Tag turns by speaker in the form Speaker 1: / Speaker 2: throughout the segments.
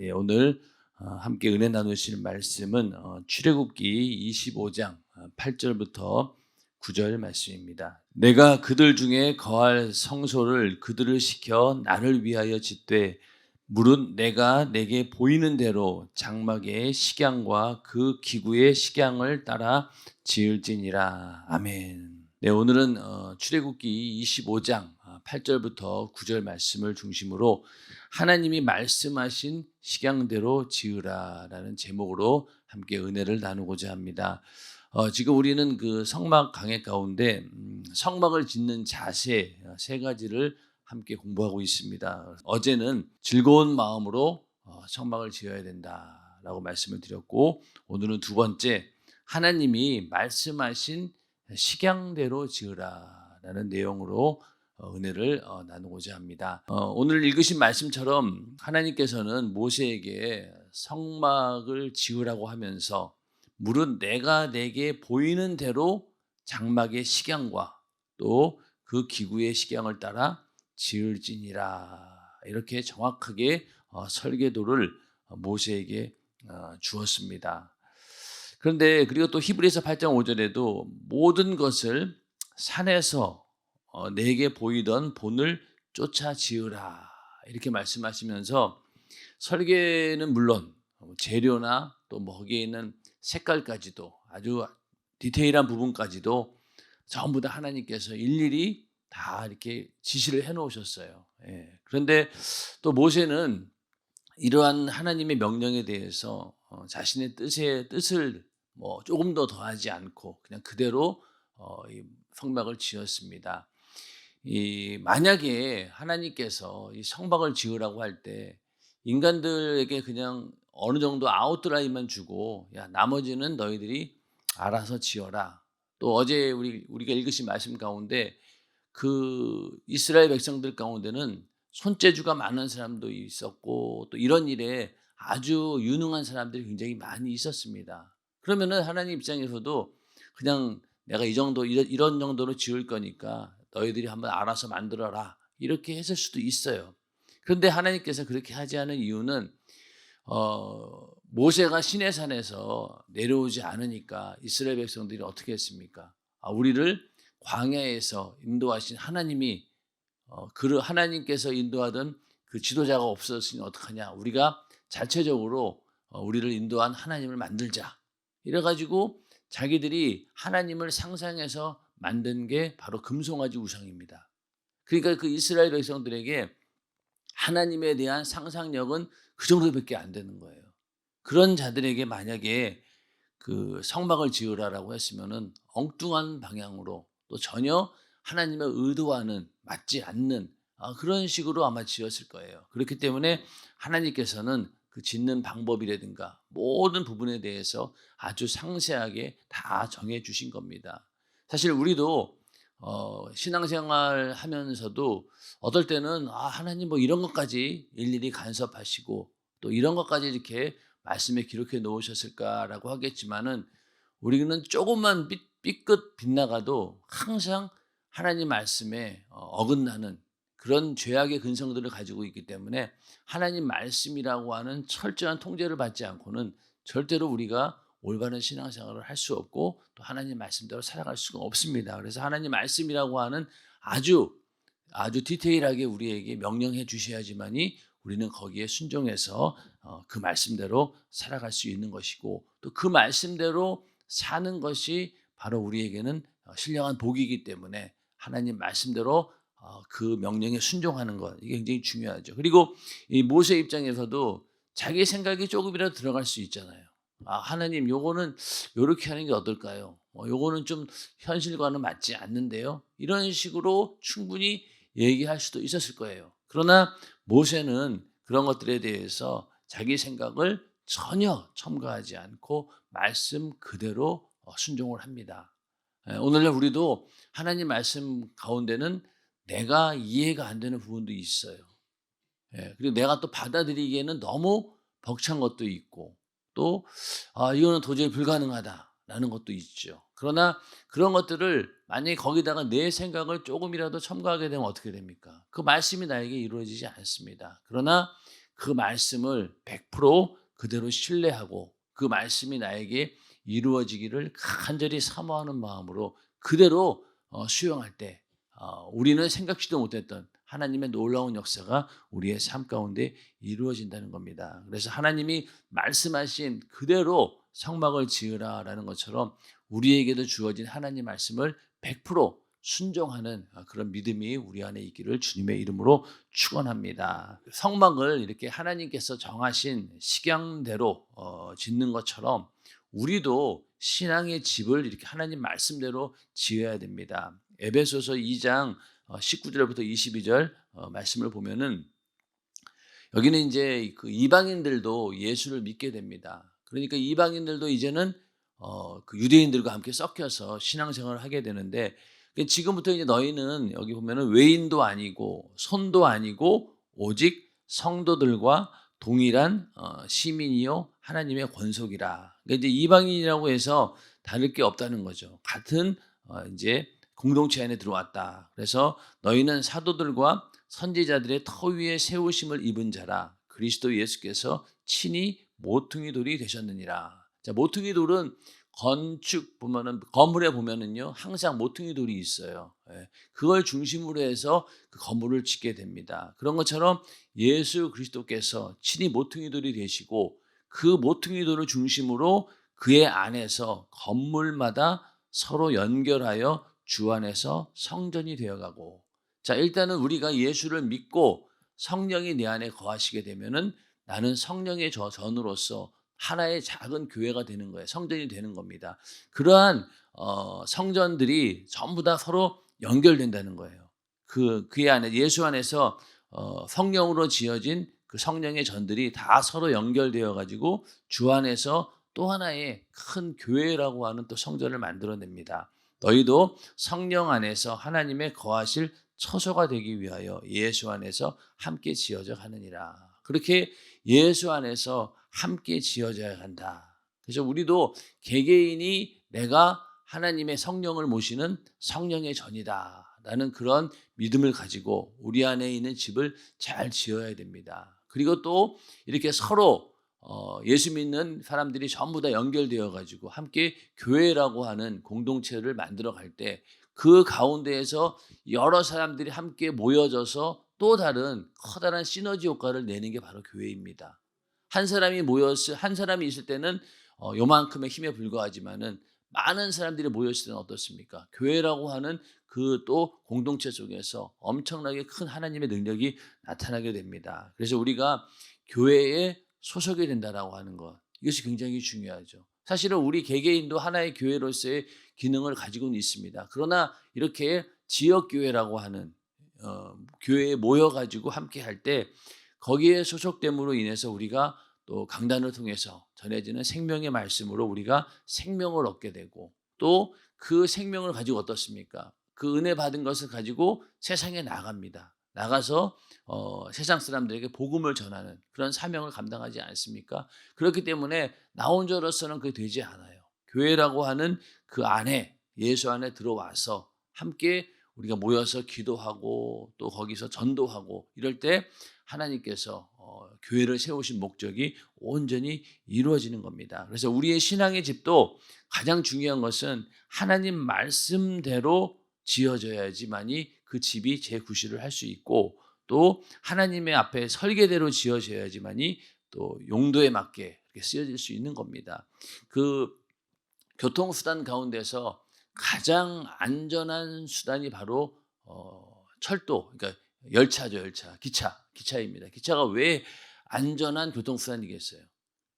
Speaker 1: 오늘 함께 은혜 나누실 말씀은 출애굽기 25장 8절부터 9절 말씀입니다. 내가 그들 중에 거할 성소를 그들을 시켜 나를 위하여 짓되 무릇 내가 내게 보이는 대로 장막의 식양과 그 기구의 식양을 따라 지을지니라. 아멘. 네, 오늘은 출애굽기 25장 8절부터 9절 말씀을 중심으로 하나님이 말씀하신 식양대로 지으라라는 제목으로 함께 은혜를 나누고자 합니다. 지금 우리는 그 성막 강해 가운데 성막을 짓는 자세 세 가지를 함께 공부하고 있습니다. 어제는 즐거운 마음으로 성막을 지어야 된다라고 말씀을 드렸고, 오늘은 두 번째, 하나님이 말씀하신 식양대로 지으라라는 내용으로 은혜를 나누고자 합니다. 오늘 읽으신 말씀처럼 하나님께서는 모세에게 성막을 지으라고 하면서 무릇 내가 내게 보이는 대로 장막의 식양과 또 그 기구의 식양을 따라 지을지니라, 이렇게 정확하게 설계도를 모세에게 주었습니다. 그런데 그리고 또 히브리서 8장 5절에도 모든 것을 산에서 내게 보이던 본을 쫓아 지으라, 이렇게 말씀하시면서 설계는 물론 재료나 또 거기에 있는 색깔까지도 아주 디테일한 부분까지도 전부 다 하나님께서 일일이 다 이렇게 지시를 해 놓으셨어요. 그런데 또 모세는 이러한 하나님의 명령에 대해서 자신의 뜻을 조금 더 더하지 않고 그냥 그대로 이 성막을 지었습니다. 만약에 하나님께서 이 성막을 지으라고 할 때 인간들에게 그냥 어느 정도 아웃라인만 주고, 야, 나머지는 너희들이 알아서 지어라. 또 어제 우리가 읽으신 말씀 가운데 그 이스라엘 백성들 가운데는 손재주가 많은 사람도 있었고 또 이런 일에 아주 유능한 사람들이 굉장히 많이 있었습니다. 그러면은 하나님 입장에서도 그냥 내가 이런 정도로 지을 거니까 너희들이 한번 알아서 만들어라, 이렇게 했을 수도 있어요. 그런데 하나님께서 그렇게 하지 않은 이유는 모세가 시내산에서 내려오지 않으니까 이스라엘 백성들이 어떻게 했습니까? 우리를 광야에서 인도하신 하나님이 하나님께서 인도하던 그 지도자가 없었으니 어떡하냐, 우리가 자체적으로 우리를 인도한 하나님을 만들자, 이래가지고 자기들이 하나님을 상상해서 만든 게 바로 금송아지 우상입니다. 그러니까 그 이스라엘 백성들에게 하나님에 대한 상상력은 그 정도밖에 안 되는 거예요. 그런 자들에게 만약에 그 성막을 지으라라고 했으면은 엉뚱한 방향으로 또 전혀 하나님의 의도와는 맞지 않는 그런 식으로 아마 지었을 거예요. 그렇기 때문에 하나님께서는 그 짓는 방법이라든가 모든 부분에 대해서 아주 상세하게 다 정해 주신 겁니다. 사실 우리도 신앙생활 하면서도 어떨 때는 하나님 이런 것까지 일일이 간섭하시고 또 이런 것까지 이렇게 말씀에 기록해 놓으셨을까라고 하겠지만은, 우리는 조금만 삐끗 빗나가도 항상 하나님 말씀에 어긋나는 그런 죄악의 근성들을 가지고 있기 때문에 하나님 말씀이라고 하는 철저한 통제를 받지 않고는 절대로 우리가 올바른 신앙생활을 할 수 없고 또 하나님 말씀대로 살아갈 수가 없습니다. 그래서 하나님 말씀이라고 하는 아주 디테일하게 우리에게 명령해 주셔야지만이 우리는 거기에 순종해서 그 말씀대로 살아갈 수 있는 것이고, 또 그 말씀대로 사는 것이 바로 우리에게는 신령한 복이기 때문에 하나님 말씀대로 그 명령에 순종하는 것, 이게 굉장히 중요하죠. 그리고 이 모세 입장에서도 자기 생각이 조금이라도 들어갈 수 있잖아요. 하나님, 요거는 요렇게 하는 게 어떨까요? 요거는 좀 현실과는 맞지 않는데요. 이런 식으로 충분히 얘기할 수도 있었을 거예요. 그러나 모세는 그런 것들에 대해서 자기 생각을 전혀 첨가하지 않고 말씀 그대로 순종을 합니다. 오늘날 우리도 하나님 말씀 가운데는 내가 이해가 안 되는 부분도 있어요. 그리고 내가 또 받아들이기에는 너무 벅찬 것도 있고 또 이거는 도저히 불가능하다라는 것도 있죠. 그러나 그런 것들을 만약에 거기다가 내 생각을 조금이라도 첨가하게 되면 어떻게 됩니까? 그 말씀이 나에게 이루어지지 않습니다. 그러나 그 말씀을 100% 그대로 신뢰하고 그 말씀이 나에게 이루어지기를 간절히 사모하는 마음으로 그대로 수용할 때 우리는 생각지도 못했던 하나님의 놀라운 역사가 우리의 삶 가운데 이루어진다는 겁니다. 그래서 하나님이 말씀하신 그대로 성막을 지으라라는 것처럼 우리에게도 주어진 하나님 말씀을 100% 순종하는 그런 믿음이 우리 안에 있기를 주님의 이름으로 축원합니다. 성막을 이렇게 하나님께서 정하신 식양대로 짓는 것처럼 우리도 신앙의 집을 이렇게 하나님 말씀대로 지어야 됩니다. 에베소서 2장 19절부터 22절 말씀을 보면은 여기는 이제 그 이방인들도 예수를 믿게 됩니다. 그러니까 이방인들도 이제는 그 유대인들과 함께 섞여서 신앙생활을 하게 되는데 지금부터 이제 너희는 여기 보면은 외인도 아니고 손도 아니고 오직 성도들과 동일한 시민이요 하나님의 권속이라. 그러니까 이제 이방인이라고 해서 다를 게 없다는 거죠. 같은 이제 공동체 안에 들어왔다. 그래서 너희는 사도들과 선지자들의 터 위에 세우심을 입은 자라. 그리스도 예수께서 친히 모퉁이 돌이 되셨느니라. 자, 모퉁이 돌은 건축 보면은 건물에 보면은요 항상 모퉁이 돌이 있어요. 그걸 중심으로 해서 그 건물을 짓게 됩니다. 그런 것처럼 예수 그리스도께서 친히 모퉁이 돌이 되시고 그 모퉁이 돌을 중심으로 그의 안에서 건물마다 서로 연결하여 주 안에서 성전이 되어가고. 자, 일단은 우리가 예수를 믿고 성령이 내 안에 거하시게 되면은 나는 성령의 전으로서 하나의 작은 교회가 되는 거예요. 성전이 되는 겁니다. 그러한 성전들이 전부 다 서로 연결된다는 거예요. 그의 안에 예수 안에서 성령으로 지어진 그 성령의 전들이 다 서로 연결되어 가지고 주 안에서 또 하나의 큰 교회라고 하는 또 성전을 만들어냅니다. 너희도 성령 안에서 하나님의 거하실 처소가 되기 위하여 예수 안에서 함께 지어져 가느니라. 그렇게 예수 안에서 함께 지어져야 한다. 그래서 우리도 개개인이 내가 하나님의 성령을 모시는 성령의 전이다 라는 그런 믿음을 가지고 우리 안에 있는 집을 잘 지어야 됩니다. 그리고 또 이렇게 서로 예수 믿는 사람들이 전부 다 연결되어 가지고 함께 교회라고 하는 공동체를 만들어 갈 때 그 가운데에서 여러 사람들이 함께 모여져서 또 다른 커다란 시너지 효과를 내는 게 바로 교회입니다. 한 사람이 있을 때는 요만큼의 힘에 불과하지만은 많은 사람들이 모였을 때는 어떻습니까? 교회라고 하는 그 또 공동체 속에서 엄청나게 큰 하나님의 능력이 나타나게 됩니다. 그래서 우리가 교회에 소속이 된다라고 하는 것, 이것이 굉장히 중요하죠. 사실은 우리 개개인도 하나의 교회로서의 기능을 가지고는 있습니다. 그러나 이렇게 지역 교회라고 하는 교회에 모여 가지고 함께 할 때 거기에 소속됨으로 인해서 우리가 또 강단을 통해서 전해지는 생명의 말씀으로 우리가 생명을 얻게 되고 또 그 생명을 가지고 어떻습니까? 그 은혜 받은 것을 가지고 세상에 나갑니다. 나가서 세상 사람들에게 복음을 전하는 그런 사명을 감당하지 않습니까? 그렇기 때문에 나 혼자로서는 그게 되지 않아요. 교회라고 하는 그 안에 예수 안에 들어와서 함께 우리가 모여서 기도하고 또 거기서 전도하고 이럴 때 하나님께서 교회를 세우신 목적이 온전히 이루어지는 겁니다. 그래서 우리의 신앙의 집도 가장 중요한 것은 하나님 말씀대로 지어져야지만이 그 집이 재구실을 할 수 있고 또 하나님의 앞에 설계대로 지어져야지만이 또 용도에 맞게 쓰여질 수 있는 겁니다. 그 교통수단 가운데서 가장 안전한 수단이 바로 철도, 그러니까 열차죠, 열차, 기차입니다. 기차가 왜 안전한 교통수단이겠어요?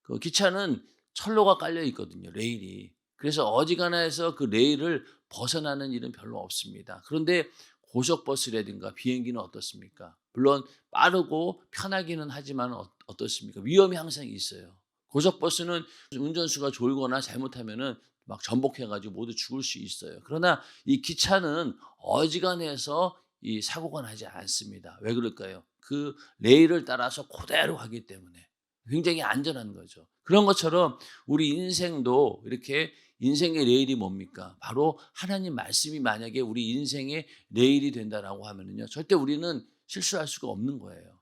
Speaker 1: 그 기차는 철로가 깔려 있거든요, 레일이. 그래서 어지간해서 그 레일을 벗어나는 일은 별로 없습니다. 그런데 고속버스라든가 비행기는 어떻습니까? 물론 빠르고 편하기는 하지만 어떻습니까? 위험이 항상 있어요. 고속버스는 운전수가 졸거나 잘못하면은 막 전복해가지고 모두 죽을 수 있어요. 그러나 이 기차는 어지간해서 이 사고가 나지 않습니다. 왜 그럴까요? 그 레일을 따라서 그대로 가기 때문에 굉장히 안전한 거죠. 그런 것처럼 우리 인생도 이렇게 인생의 레일이 뭡니까? 바로 하나님 말씀이 만약에 우리 인생의 레일이 된다라고 하면은요, 절대 우리는 실수할 수가 없는 거예요.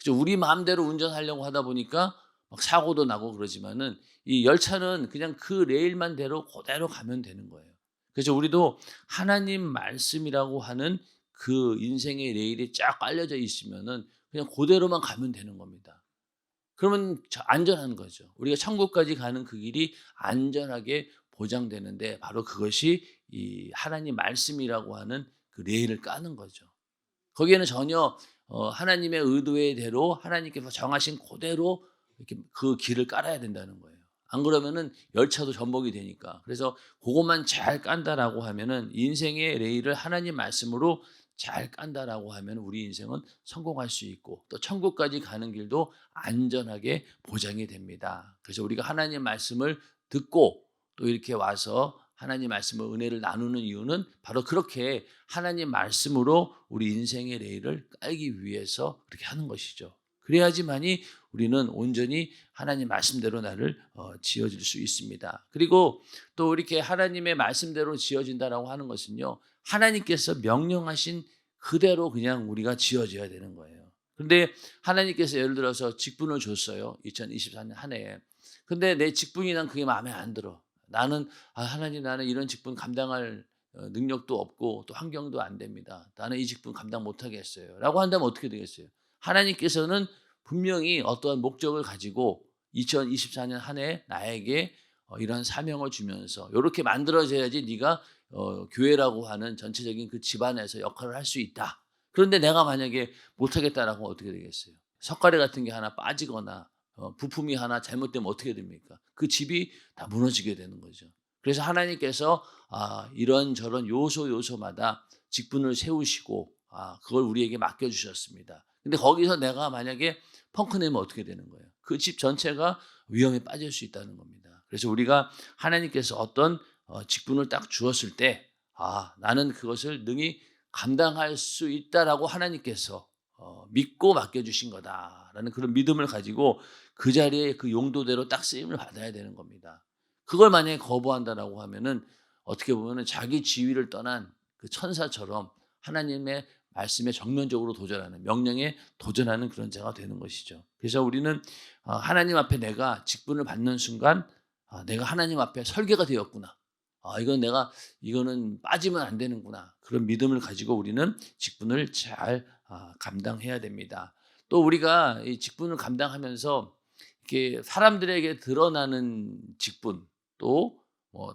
Speaker 1: 그죠? 우리 마음대로 운전하려고 하다 보니까 막 사고도 나고 그러지만은 이 열차는 그냥 그 레일만 대로 그대로 가면 되는 거예요. 그래서 우리도 하나님 말씀이라고 하는 그 인생의 레일이 쫙 깔려져 있으면은 그냥 그대로만 가면 되는 겁니다. 그러면 안전한 거죠. 우리가 천국까지 가는 그 길이 안전하게 보장되는데 바로 그것이 이 하나님 말씀이라고 하는 그 레일을 까는 거죠. 거기에는 전혀 하나님의 의도대로 하나님께서 정하신 그대로 이렇게 그 길을 깔아야 된다는 거예요. 안 그러면은 열차도 전복이 되니까. 그래서 그것만 잘 깐다라고 하면은 인생의 레일을 하나님 말씀으로 잘 깐다라고 하면 우리 인생은 성공할 수 있고 또 천국까지 가는 길도 안전하게 보장이 됩니다. 그래서 우리가 하나님 말씀을 듣고 또 이렇게 와서 하나님 말씀의 은혜를 나누는 이유는 바로 그렇게 하나님 말씀으로 우리 인생의 레일을 깔기 위해서 그렇게 하는 것이죠. 그래야지만이 우리는 온전히 하나님 말씀대로 나를 지어질 수 있습니다. 그리고 또 이렇게 하나님의 말씀대로 지어진다라고 하는 것은요, 하나님께서 명령하신 그대로 그냥 우리가 지어져야 되는 거예요. 그런데 하나님께서 예를 들어서 직분을 줬어요. 2024년 한 해에. 근데 내 직분이 난 그게 마음에 안 들어. 나는 하나님 나는 이런 직분 감당할 능력도 없고 또 환경도 안 됩니다. 나는 이 직분 감당 못 하겠어요. 라고 한다면 어떻게 되겠어요? 하나님께서는 분명히 어떠한 목적을 가지고 2024년 한 해 나에게 이러한 사명을 주면서 이렇게 만들어져야지 네가 교회라고 하는 전체적인 그 집안에서 역할을 할 수 있다. 그런데 내가 만약에 못하겠다라고 하면 어떻게 되겠어요? 석가래 같은 게 하나 빠지거나 부품이 하나 잘못되면 어떻게 됩니까? 그 집이 다 무너지게 되는 거죠. 그래서 하나님께서 이런저런 요소마다 직분을 세우시고 그걸 우리에게 맡겨주셨습니다. 근데 거기서 내가 만약에 펑크 내면 어떻게 되는 거예요? 그 집 전체가 위험에 빠질 수 있다는 겁니다. 그래서 우리가 하나님께서 어떤 직분을 딱 주었을 때 나는 그것을 능히 감당할 수 있다라고 하나님께서 믿고 맡겨주신 거다라는 그런 믿음을 가지고 그 자리에 그 용도대로 딱 쓰임을 받아야 되는 겁니다. 그걸 만약에 거부한다라고 하면은 어떻게 보면은 자기 지위를 떠난 그 천사처럼 하나님의 말씀에 정면적으로 도전하는 명령에 도전하는 그런 자가 되는 것이죠. 그래서 우리는 하나님 앞에 내가 직분을 받는 순간 내가 하나님 앞에 설계가 되었구나. 이거는 빠지면 안 되는구나. 그런 믿음을 가지고 우리는 직분을 잘 감당해야 됩니다. 또 우리가 이 직분을 감당하면서 이렇게 사람들에게 드러나는 직분 또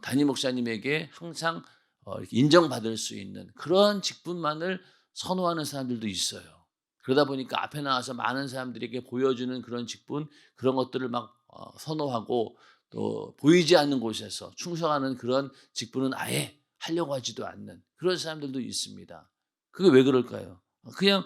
Speaker 1: 담임 목사님에게 항상 이렇게 인정받을 수 있는 그런 직분만을 선호하는 사람들도 있어요. 그러다 보니까 앞에 나와서 많은 사람들에게 보여주는 그런 직분 그런 것들을 막 선호하고 또 보이지 않는 곳에서 충성하는 그런 직분은 아예 하려고 하지도 않는 그런 사람들도 있습니다. 그게 왜 그럴까요? 그냥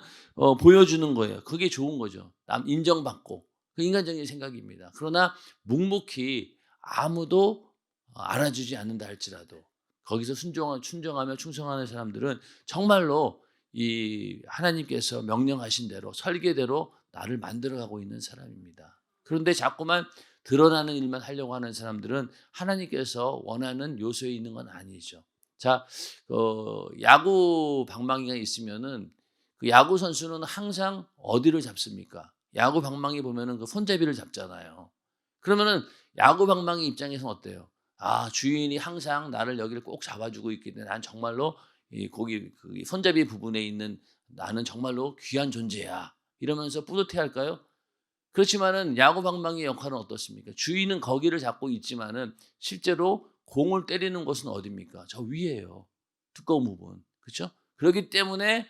Speaker 1: 보여주는 거예요. 그게 좋은 거죠. 남 인정받고 그 인간적인 생각입니다. 그러나 묵묵히 아무도 알아주지 않는다 할지라도 거기서 순종하며 충성하는 사람들은 정말로 이 하나님께서 명령하신 대로 설계대로 나를 만들어가고 있는 사람입니다. 그런데 자꾸만 드러나는 일만 하려고 하는 사람들은 하나님께서 원하는 요소에 있는 건 아니죠. 자, 야구 방망이가 있으면은 그 야구 선수는 항상 어디를 잡습니까? 야구 방망이 보면은 그 손잡이를 잡잖아요. 그러면은 야구 방망이 입장에서는 어때요? 주인이 항상 나를 여기를 꼭 잡아주고 있기 때문에 난 정말로 거기 그 손잡이 부분에 있는 나는 정말로 귀한 존재야. 이러면서 뿌듯해할까요? 그렇지만은 야구 방망이의 역할은 어떻습니까? 주인은 거기를 잡고 있지만은 실제로 공을 때리는 곳은 어디입니까? 저 위에요. 두꺼운 부분. 그렇죠? 그렇기 때문에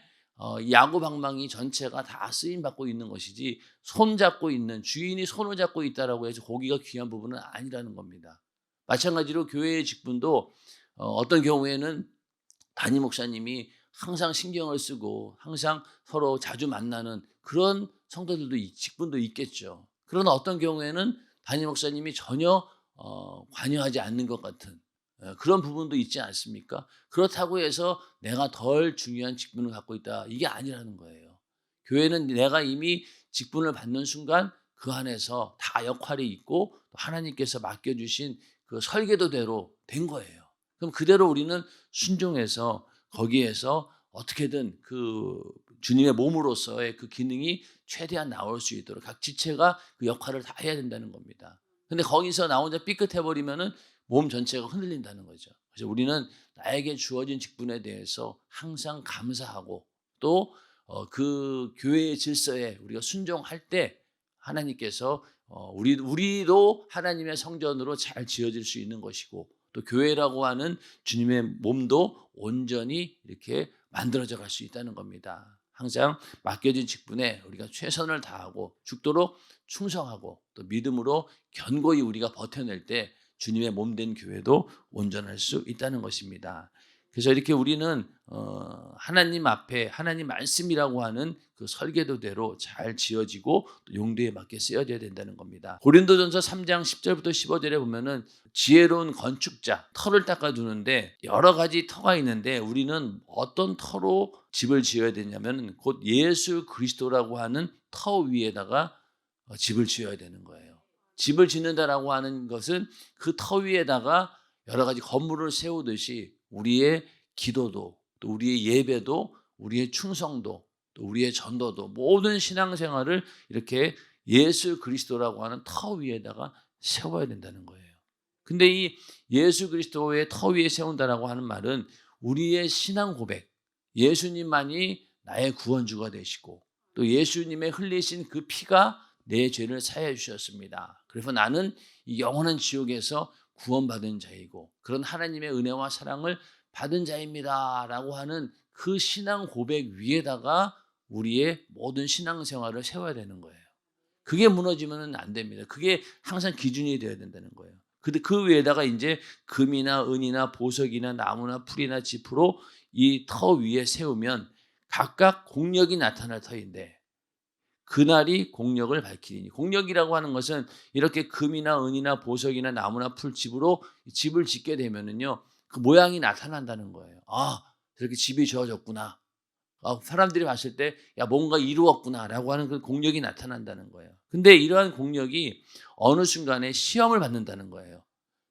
Speaker 1: 이 야구 방망이 전체가 다 쓰임 받고 있는 것이지 손 잡고 있는 주인이 손을 잡고 있다라고 해서 거기가 귀한 부분은 아니라는 겁니다. 마찬가지로 교회의 직분도 어떤 경우에는 담임 목사님이 항상 신경을 쓰고 항상 서로 자주 만나는 그런 성도들도 직분도 있겠죠. 그러나 어떤 경우에는 담임 목사님이 전혀 관여하지 않는 것 같은 그런 부분도 있지 않습니까? 그렇다고 해서 내가 덜 중요한 직분을 갖고 있다. 이게 아니라는 거예요. 교회는 내가 이미 직분을 받는 순간 그 안에서 다 역할이 있고 하나님께서 맡겨주신 그 설계도대로 된 거예요. 그럼 그대로 우리는 순종해서 거기에서 어떻게든 그 주님의 몸으로서의 그 기능이 최대한 나올 수 있도록 각 지체가 그 역할을 다 해야 된다는 겁니다. 근데 거기서 나 혼자 삐끗해 버리면은 몸 전체가 흔들린다는 거죠. 그래서 우리는 나에게 주어진 직분에 대해서 항상 감사하고 또 그 교회의 질서에 우리가 순종할 때 하나님께서 우리도 하나님의 성전으로 잘 지어질 수 있는 것이고 또 교회라고 하는 주님의 몸도 온전히 이렇게 만들어져 갈 수 있다는 겁니다. 항상 맡겨진 직분에 우리가 최선을 다하고 죽도록 충성하고 또 믿음으로 견고히 우리가 버텨낼 때 주님의 몸된 교회도 온전할 수 있다는 것입니다. 그래서 이렇게 우리는 하나님 앞에 하나님 말씀이라고 하는 그 설계도대로 잘 지어지고 또 용도에 맞게 쓰여져야 된다는 겁니다. 고린도전서 3장 10절부터 15절에 보면은 지혜로운 건축자 터를 닦아두는데 여러 가지 터가 있는데 우리는 어떤 터로 집을 지어야 되냐면 곧 예수 그리스도라고 하는 터 위에다가 집을 지어야 되는 거예요. 집을 짓는다라고 하는 것은 그 터 위에다가 여러 가지 건물을 세우듯이 우리의 기도도 또 우리의 예배도 우리의 충성도 또 우리의 전도도 모든 신앙생활을 이렇게 예수 그리스도라고 하는 터 위에다가 세워야 된다는 거예요. 근데 이 예수 그리스도의 터 위에 세운다라고 하는 말은 우리의 신앙 고백, 예수님만이 나의 구원주가 되시고 또 예수님의 흘리신 그 피가 내 죄를 사해 주셨습니다. 그래서 나는 이 영원한 지옥에서 구원받은 자이고 그런 하나님의 은혜와 사랑을 받은 자입니다라고 하는 그 신앙 고백 위에다가 우리의 모든 신앙생활을 세워야 되는 거예요. 그게 무너지면 안 됩니다. 그게 항상 기준이 되어야 된다는 거예요. 근데 그 위에다가 이제 금이나 은이나 보석이나 나무나 풀이나 지프로 이 터 위에 세우면 각각 공력이 나타날 터인데 그날이 공력을 밝히니 공력이라고 하는 것은 이렇게 금이나 은이나 보석이나 나무나 풀집으로 집을 짓게 되면은요 그 모양이 나타난다는 거예요. 아 저렇게 집이 지어졌구나. 사람들이 봤을 때 야 뭔가 이루었구나라고 하는 그 공력이 나타난다는 거예요. 근데 이러한 공력이 어느 순간에 시험을 받는다는 거예요.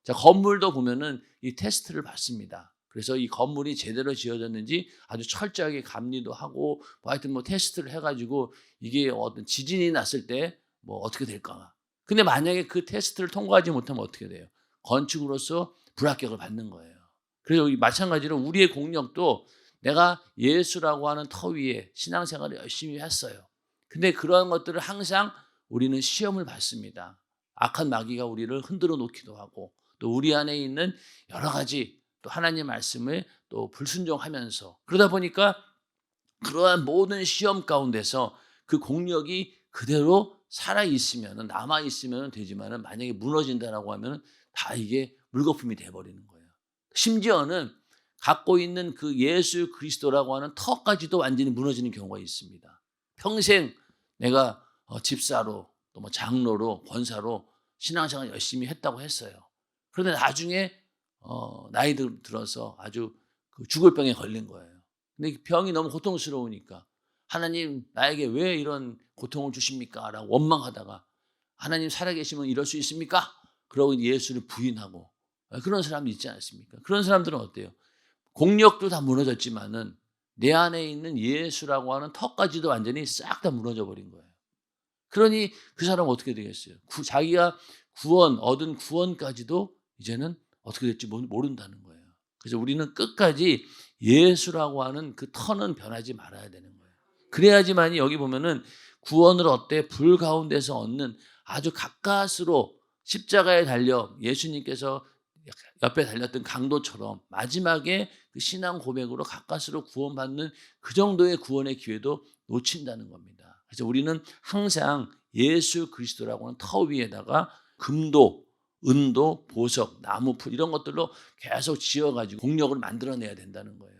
Speaker 1: 자 건물도 보면은 이 테스트를 받습니다. 그래서 이 건물이 제대로 지어졌는지 아주 철저하게 감리도 하고 뭐 하여튼 뭐 테스트를 해가지고 이게 어떤 지진이 났을 때 뭐 어떻게 될까. 근데 만약에 그 테스트를 통과하지 못하면 어떻게 돼요? 건축으로서 불합격을 받는 거예요. 그래서 마찬가지로 우리의 공력도 내가 예수라고 하는 터 위에 신앙생활을 열심히 했어요. 근데 그러한 것들을 항상 우리는 시험을 받습니다. 악한 마귀가 우리를 흔들어 놓기도 하고 또 우리 안에 있는 여러 가지 또 하나님 말씀을 또 불순종하면서 그러다 보니까 그러한 모든 시험 가운데서 그 공력이 그대로 살아있으면 남아있으면 되지만 만약에 무너진다라고 하면 다 이게 물거품이 돼버리는 거예요. 심지어는 갖고 있는 그 예수 그리스도라고 하는 터까지도 완전히 무너지는 경우가 있습니다. 평생 내가 집사로 또 뭐 장로로 권사로 신앙생활 열심히 했다고 했어요. 그런데 나중에 나이 들어서 아주 그 죽을 병에 걸린 거예요. 근데 병이 너무 고통스러우니까 하나님 나에게 왜 이런 고통을 주십니까? 라고 원망하다가 하나님 살아계시면 이럴 수 있습니까? 그러고 예수를 부인하고 그런 사람이 있지 않습니까? 그런 사람들은 어때요? 공력도 다 무너졌지만은 내 안에 있는 예수라고 하는 터까지도 완전히 싹 다 무너져 버린 거예요. 그러니 그 사람은 어떻게 되겠어요? 자기가 얻은 구원까지도 이제는 어떻게 될지 모른다는 거예요. 그래서 우리는 끝까지 예수라고 하는 그 터는 변하지 말아야 되는 거예요. 그래야지만이 여기 보면은 구원을 얻되 불 가운데서 얻는 아주 가까스로 십자가에 달려 예수님께서 옆에 달렸던 강도처럼 마지막에 그 신앙 고백으로 가까스로 구원받는 그 정도의 구원의 기회도 놓친다는 겁니다. 그래서 우리는 항상 예수 그리스도라고 하는 터 위에다가 금도, 은도, 보석, 나무풀 이런 것들로 계속 지어가지고 공력을 만들어내야 된다는 거예요.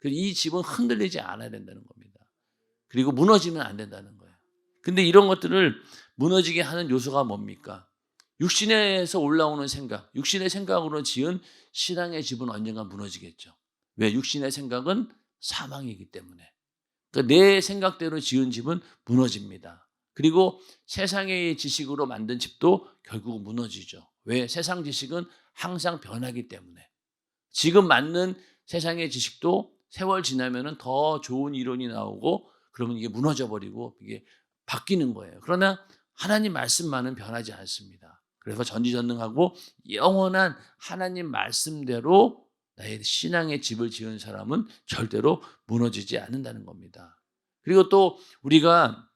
Speaker 1: 이 집은 흔들리지 않아야 된다는 겁니다. 그리고 무너지면 안 된다는 거예요. 근데 이런 것들을 무너지게 하는 요소가 뭡니까? 육신에서 올라오는 생각, 육신의 생각으로 지은 신앙의 집은 언젠가 무너지겠죠. 왜? 육신의 생각은 사망이기 때문에. 그러니까 내 생각대로 지은 집은 무너집니다. 그리고 세상의 지식으로 만든 집도 결국 무너지죠. 왜? 세상 지식은 항상 변하기 때문에. 지금 맞는 세상의 지식도 세월 지나면은 더 좋은 이론이 나오고 그러면 이게 무너져 버리고 이게 바뀌는 거예요. 그러나 하나님 말씀만은 변하지 않습니다. 그래서 전지전능하고 영원한 하나님 말씀대로 나의 신앙의 집을 지은 사람은 절대로 무너지지 않는다는 겁니다. 그리고 또 우리가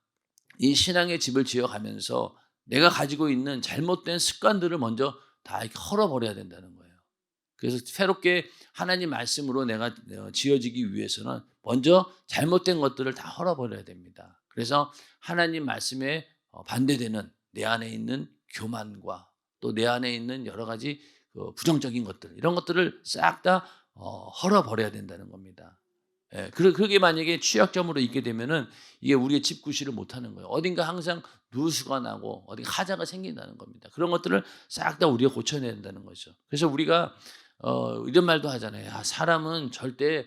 Speaker 1: 이 신앙의 집을 지어가면서 내가 가지고 있는 잘못된 습관들을 먼저 다 이렇게 헐어버려야 된다는 거예요. 그래서 새롭게 하나님 말씀으로 내가 지어지기 위해서는 먼저 잘못된 것들을 다 헐어버려야 됩니다. 그래서 하나님 말씀에 반대되는 내 안에 있는 교만과 또 내 안에 있는 여러 가지 부정적인 것들 이런 것들을 싹 다 헐어버려야 된다는 겁니다. 예, 그게 만약에 취약점으로 있게 되면은 이게 우리의 집구실을 못하는 거예요. 어딘가 항상 누수가 나고 어디 하자가 생긴다는 겁니다. 그런 것들을 싹 다 우리가 고쳐내야 된다는 거죠. 그래서 우리가 이런 말도 하잖아요. 사람은 절대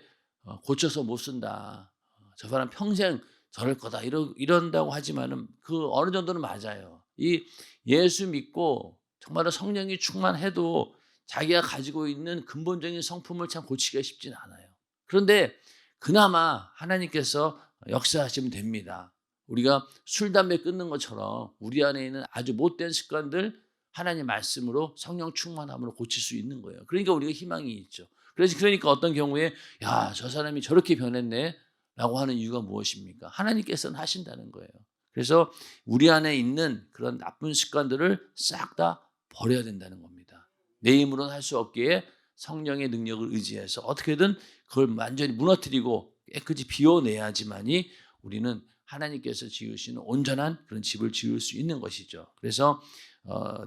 Speaker 1: 고쳐서 못 쓴다. 저 사람 평생 저럴 거다. 이런다고 하지만은 그 어느 정도는 맞아요. 이 예수 믿고 정말로 성령이 충만해도 자기가 가지고 있는 근본적인 성품을 참 고치기가 쉽지는 않아요. 그런데 그나마 하나님께서 역사하시면 됩니다. 우리가 술, 담배 끊는 것처럼 우리 안에 있는 아주 못된 습관들 하나님 말씀으로 성령 충만함으로 고칠 수 있는 거예요. 그러니까 우리가 희망이 있죠. 그러니까 어떤 경우에 야, 저 사람이 저렇게 변했네 라고 하는 이유가 무엇입니까? 하나님께서는 하신다는 거예요. 그래서 우리 안에 있는 그런 나쁜 습관들을 싹 다 버려야 된다는 겁니다. 내 힘으로는 할 수 없기에 성령의 능력을 의지해서 어떻게든 그걸 완전히 무너뜨리고 깨끗이 비워내야지만이 우리는 하나님께서 지으시는 온전한 그런 집을 지을 수 있는 것이죠. 그래서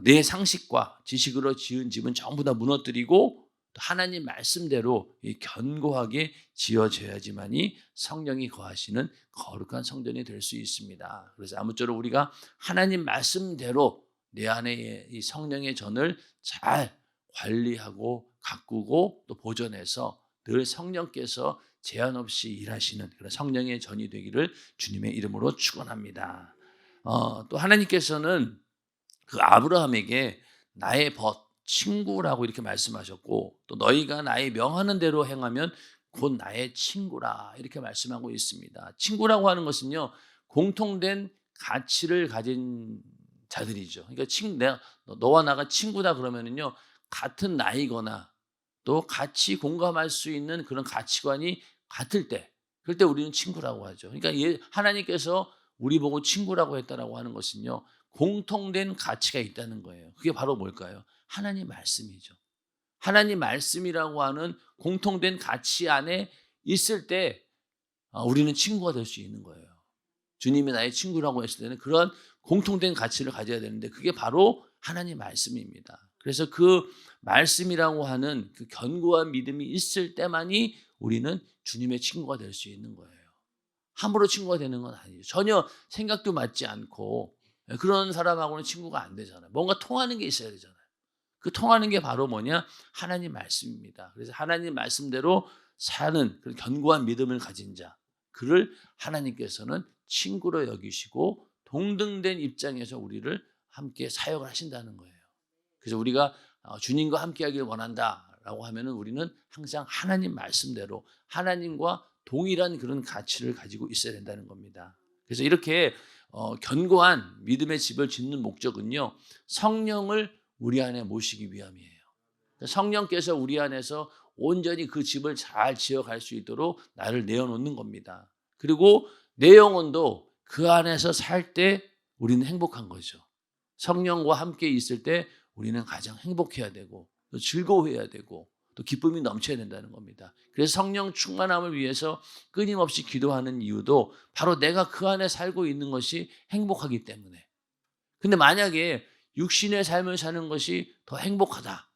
Speaker 1: 내 상식과 지식으로 지은 집은 전부 다 무너뜨리고 또 하나님 말씀대로 견고하게 지어져야지만이 성령이 거하시는 거룩한 성전이 될 수 있습니다. 그래서 아무쪼록 우리가 하나님 말씀대로 내 안에 이 성령의 전을 잘 관리하고 가꾸고 또 보존해서 늘 성령께서 제한 없이 일하시는 그런 성령의 전이 되기를 주님의 이름으로 축원합니다. 또 하나님께서는 그 아브라함에게 나의 친구라고 이렇게 말씀하셨고 또 너희가 나의 명하는 대로 행하면 곧 나의 친구라 이렇게 말씀하고 있습니다. 친구라고 하는 것은요 공통된 가치를 가진 자들이죠. 그러니까 너와 나가 친구다 그러면은요 같은 나이거나 또 같이 공감할 수 있는 그런 가치관이 같을 때 그럴 때 우리는 친구라고 하죠. 그러니까 하나님께서 우리 보고 친구라고 했다라고 하는 것은요 공통된 가치가 있다는 거예요. 그게 바로 뭘까요? 하나님 말씀이죠. 하나님 말씀이라고 하는 공통된 가치 안에 있을 때 우리는 친구가 될 수 있는 거예요. 주님이 나의 친구라고 했을 때는 그런 공통된 가치를 가져야 되는데 그게 바로 하나님 말씀입니다. 그래서 그 말씀이라고 하는 그 견고한 믿음이 있을 때만이 우리는 주님의 친구가 될 수 있는 거예요. 함부로 친구가 되는 건 아니에요. 전혀 생각도 맞지 않고 그런 사람하고는 친구가 안 되잖아요. 뭔가 통하는 게 있어야 되잖아요. 그 통하는 게 바로 뭐냐? 하나님 말씀입니다. 그래서 하나님 말씀대로 사는 그런 견고한 믿음을 가진 자, 그를 하나님께서는 친구로 여기시고 동등된 입장에서 우리를 함께 사역을 하신다는 거예요. 그래서 우리가 주님과 함께하기를 원한다라고 하면은 우리는 항상 하나님 말씀대로 하나님과 동일한 그런 가치를 가지고 있어야 된다는 겁니다. 그래서 이렇게 견고한 믿음의 집을 짓는 목적은요 성령을 우리 안에 모시기 위함이에요. 성령께서 우리 안에서 온전히 그 집을 잘 지어갈 수 있도록 나를 내어놓는 겁니다. 그리고 내 영혼도 그 안에서 살 때 우리는 행복한 거죠. 성령과 함께 있을 때 우리는 가장 행복해야 되고 또 즐거워해야 되고 또 기쁨이 넘쳐야 된다는 겁니다. 그래서 성령 충만함을 위해서 끊임없이 기도하는 이유도 바로 내가 그 안에 살고 있는 것이 행복하기 때문에. 근데 만약에 육신의 삶을 사는 것이 더 행복하다.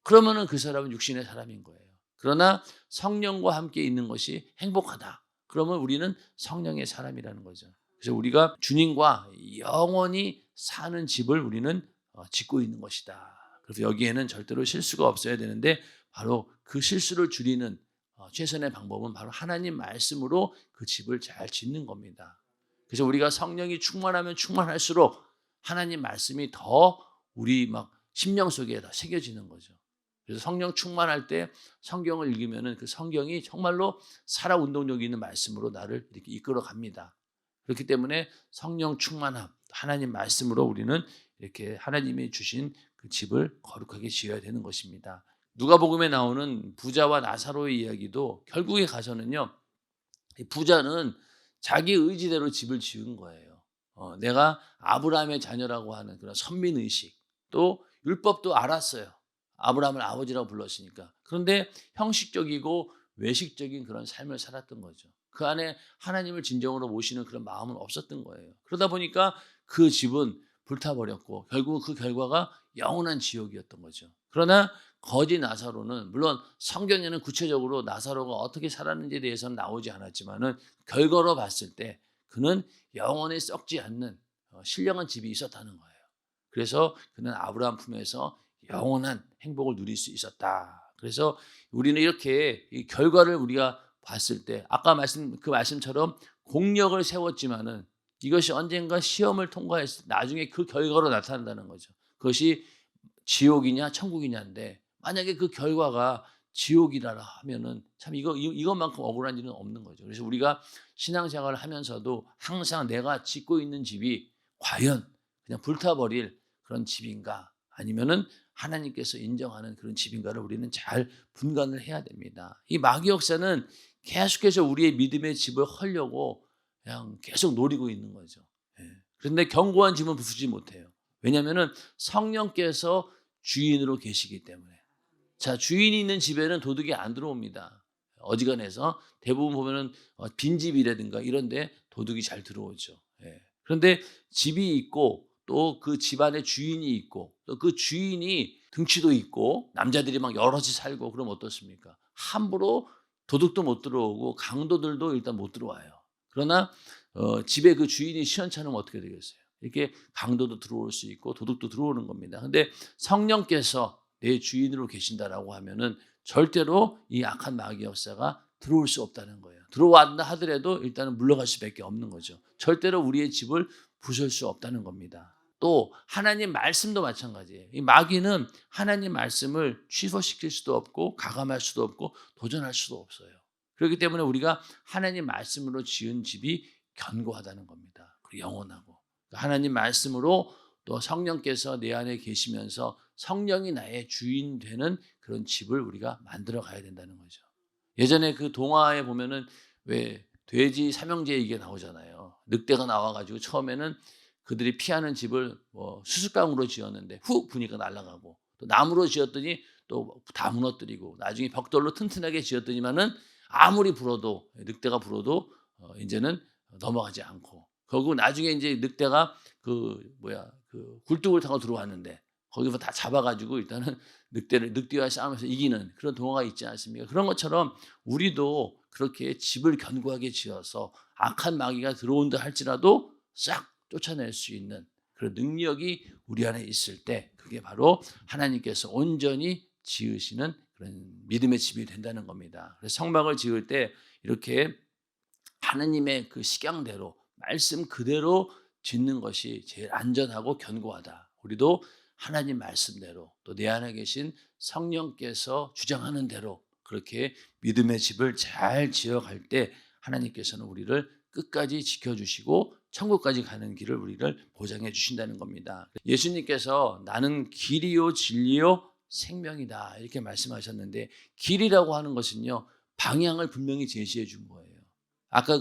Speaker 1: 그러면은 그 사람은 육신의 사람인 거예요. 그러나 성령과 함께 있는 것이 행복하다. 그러면 우리는 성령의 사람이라는 거죠. 그래서 우리가 주님과 영원히 사는 집을 우리는 짓고 있는 것이다. 그래서 여기에는 절대로 실수가 없어야 되는데 바로 그 실수를 줄이는 최선의 방법은 바로 하나님 말씀으로 그 집을 잘 짓는 겁니다. 그래서 우리가 성령이 충만하면 충만할수록 하나님 말씀이 더 우리 막 심령 속에 더 새겨지는 거죠. 그래서 성령 충만할 때 성경을 읽으면은 그 성경이 정말로 살아 운동력이 있는 말씀으로 나를 이렇게 이끌어 갑니다. 그렇기 때문에 성령 충만함, 하나님 말씀으로 우리는 이렇게 하나님이 주신 그 집을 거룩하게 지어야 되는 것입니다. 누가복음에 나오는 부자와 나사로의 이야기도 결국에 가서는요, 이 부자는 자기 의지대로 집을 지은 거예요. 내가 아브라함의 자녀라고 하는 그런 선민의식, 또 율법도 알았어요. 아브라함을 아버지라고 불렀으니까. 그런데 형식적이고 외식적인 그런 삶을 살았던 거죠. 그 안에 하나님을 진정으로 모시는 그런 마음은 없었던 거예요. 그러다 보니까 그 집은 불타버렸고 결국 그 결과가 영원한 지옥이었던 거죠. 그러나 거지 나사로는, 물론 성경에는 구체적으로 나사로가 어떻게 살았는지에 대해서는 나오지 않았지만은 결과로 봤을 때 그는 영원히 썩지 않는 신령한 집이 있었다는 거예요. 그래서 그는 아브라함 품에서 영원한 행복을 누릴 수 있었다. 그래서 우리는 이렇게 이 결과를 우리가 봤을 때 아까 그 말씀처럼 공력을 세웠지만은 이것이 언젠가 시험을 통과했을 때 나중에 그 결과로 나타난다는 거죠. 그것이 지옥이냐 천국이냐인데, 만약에 그 결과가 지옥이라 하면은 참 이것만큼 억울한 일은 없는 거죠. 그래서 우리가 신앙생활을 하면서도 항상 내가 짓고 있는 집이 과연 그냥 불타버릴 그런 집인가, 아니면은 하나님께서 인정하는 그런 집인가를 우리는 잘 분간을 해야 됩니다. 이 마귀 역사는 계속해서 우리의 믿음의 집을 헐려고 그냥 계속 노리고 있는 거죠. 예. 그런데 견고한 집은 부수지 못해요. 왜냐하면은 성령께서 주인으로 계시기 때문에. 자, 주인이 있는 집에는 도둑이 안 들어옵니다. 어지간해서 대부분 보면은 빈집이라든가 이런데 도둑이 잘 들어오죠. 예. 그런데 집이 있고 또 그 집안에 주인이 있고 또 그 주인이 등치도 있고 남자들이 막 여럿이 살고 그러면 어떻습니까? 함부로 도둑도 못 들어오고 강도들도 일단 못 들어와요. 그러나 집에 그 주인이 시원찮으면 어떻게 되겠어요? 이렇게 강도도 들어올 수 있고 도둑도 들어오는 겁니다. 근데 성령께서 내 주인으로 계신다라고 하면은 절대로 이 악한 마귀 역사가 들어올 수 없다는 거예요. 들어왔다 하더라도 일단은 물러갈 수밖에 없는 거죠. 절대로 우리의 집을 부술 수 없다는 겁니다. 또 하나님 말씀도 마찬가지예요. 이 마귀는 하나님 말씀을 취소시킬 수도 없고 가감할 수도 없고 도전할 수도 없어요. 그렇기 때문에 우리가 하나님 말씀으로 지은 집이 견고하다는 겁니다. 그리고 영원하고. 하나님 말씀으로 또 성령께서 내 안에 계시면서 성령이 나의 주인 되는 그런 집을 우리가 만들어 가야 된다는 거죠. 예전에 그 동화에 보면은 왜 돼지 삼형제 얘기가 나오잖아요. 늑대가 나와가지고 처음에는 그들이 피하는 집을 뭐 수수깡으로 지었는데 훅 부니까 날아가고, 또 나무로 지었더니 또 다 무너뜨리고, 나중에 벽돌로 튼튼하게 지었더니만은 아무리 불어도, 늑대가 불어도 이제는 넘어가지 않고, 결국 나중에 이제 늑대가 그 굴뚝을 타고 들어왔는데 거기서 다 잡아가지고 일단은 늑대와 싸우면서 이기는 그런 동화가 있지 않습니까? 그런 것처럼 우리도 그렇게 집을 견고하게 지어서 악한 마귀가 들어온다 할지라도 싹 쫓아낼 수 있는 그런 능력이 우리 안에 있을 때, 그게 바로 하나님께서 온전히 지으시는 그런 믿음의 집이 된다는 겁니다. 그래서 성막을 지을 때 이렇게 하나님의 그 식양대로 말씀 그대로 짓는 것이 제일 안전하고 견고하다. 우리도 하나님 말씀대로 또 내 안에 계신 성령께서 주장하는 대로 그렇게 믿음의 집을 잘 지어갈 때 하나님께서는 우리를 끝까지 지켜주시고 천국까지 가는 길을 우리를 보장해 주신다는 겁니다. 예수님께서 나는 길이요 진리요 생명이다 이렇게 말씀하셨는데, 길이라고 하는 것은요 방향을 분명히 제시해 준 거예요. 아까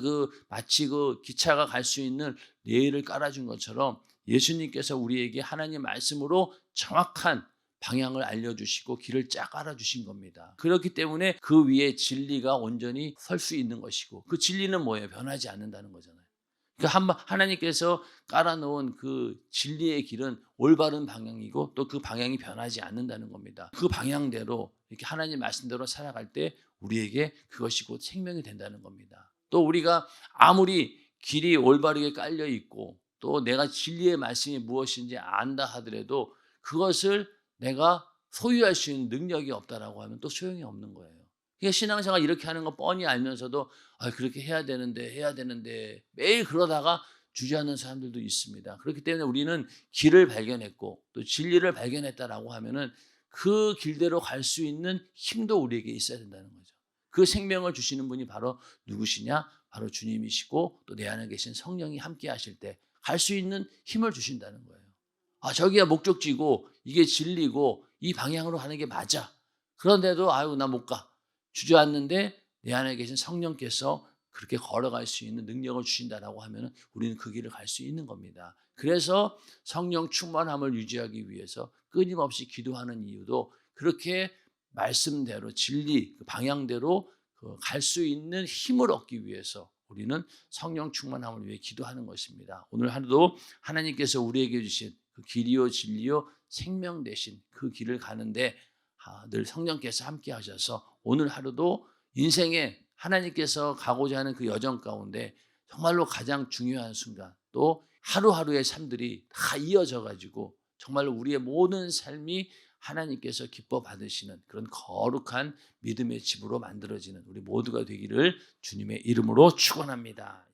Speaker 1: 마치 기차가 갈 수 있는 레일을 깔아준 것처럼 예수님께서 우리에게 하나님 말씀으로 정확한 방향을 알려주시고 길을 쫙 깔아주신 겁니다. 그렇기 때문에 그 위에 진리가 온전히 설 수 있는 것이고, 그 진리는 뭐예요? 변하지 않는다는 거잖아요. 그러니까 하나님께서 깔아놓은 그 진리의 길은 올바른 방향이고 또 그 방향이 변하지 않는다는 겁니다. 그 방향대로 이렇게 하나님 말씀대로 살아갈 때 우리에게 그것이 곧 생명이 된다는 겁니다. 또 우리가 아무리 길이 올바르게 깔려 있고 또 내가 진리의 말씀이 무엇인지 안다 하더라도 그것을 내가 소유할 수 있는 능력이 없다라고 하면 또 소용이 없는 거예요. 그러니까 신앙생활 이렇게 하는 거 뻔히 알면서도 그렇게 해야 되는데 매일 그러다가 주저하는 사람들도 있습니다. 그렇기 때문에 우리는 길을 발견했고 또 진리를 발견했다라고 하면은 그 길대로 갈 수 있는 힘도 우리에게 있어야 된다는 거죠. 그 생명을 주시는 분이 바로 누구시냐? 바로 주님이시고 또 내 안에 계신 성령이 함께 하실 때 갈 수 있는 힘을 주신다는 거예요. 저기가 목적지고 이게 진리고 이 방향으로 가는 게 맞아. 그런데도 아유 나 못 가. 주저앉는데 내 안에 계신 성령께서 그렇게 걸어갈 수 있는 능력을 주신다라고 하면 우리는 그 길을 갈 수 있는 겁니다. 그래서 성령 충만함을 유지하기 위해서 끊임없이 기도하는 이유도 그렇게 말씀대로 진리 그 방향대로 갈 수 있는 힘을 얻기 위해서 우리는 성령 충만함을 위해 기도하는 것입니다. 오늘 하루도 하나님께서 우리에게 주신 그 길이요 진리요 생명 되신 그 길을 가는데 늘 성령께서 함께 하셔서 오늘 하루도 인생에 하나님께서 가고자 하는 그 여정 가운데 정말로 가장 중요한 순간 또 하루하루의 삶들이 다 이어져 가지고 정말로 우리의 모든 삶이 하나님께서 기뻐 받으시는 그런 거룩한 믿음의 집으로 만들어지는 우리 모두가 되기를 주님의 이름으로 축원합니다.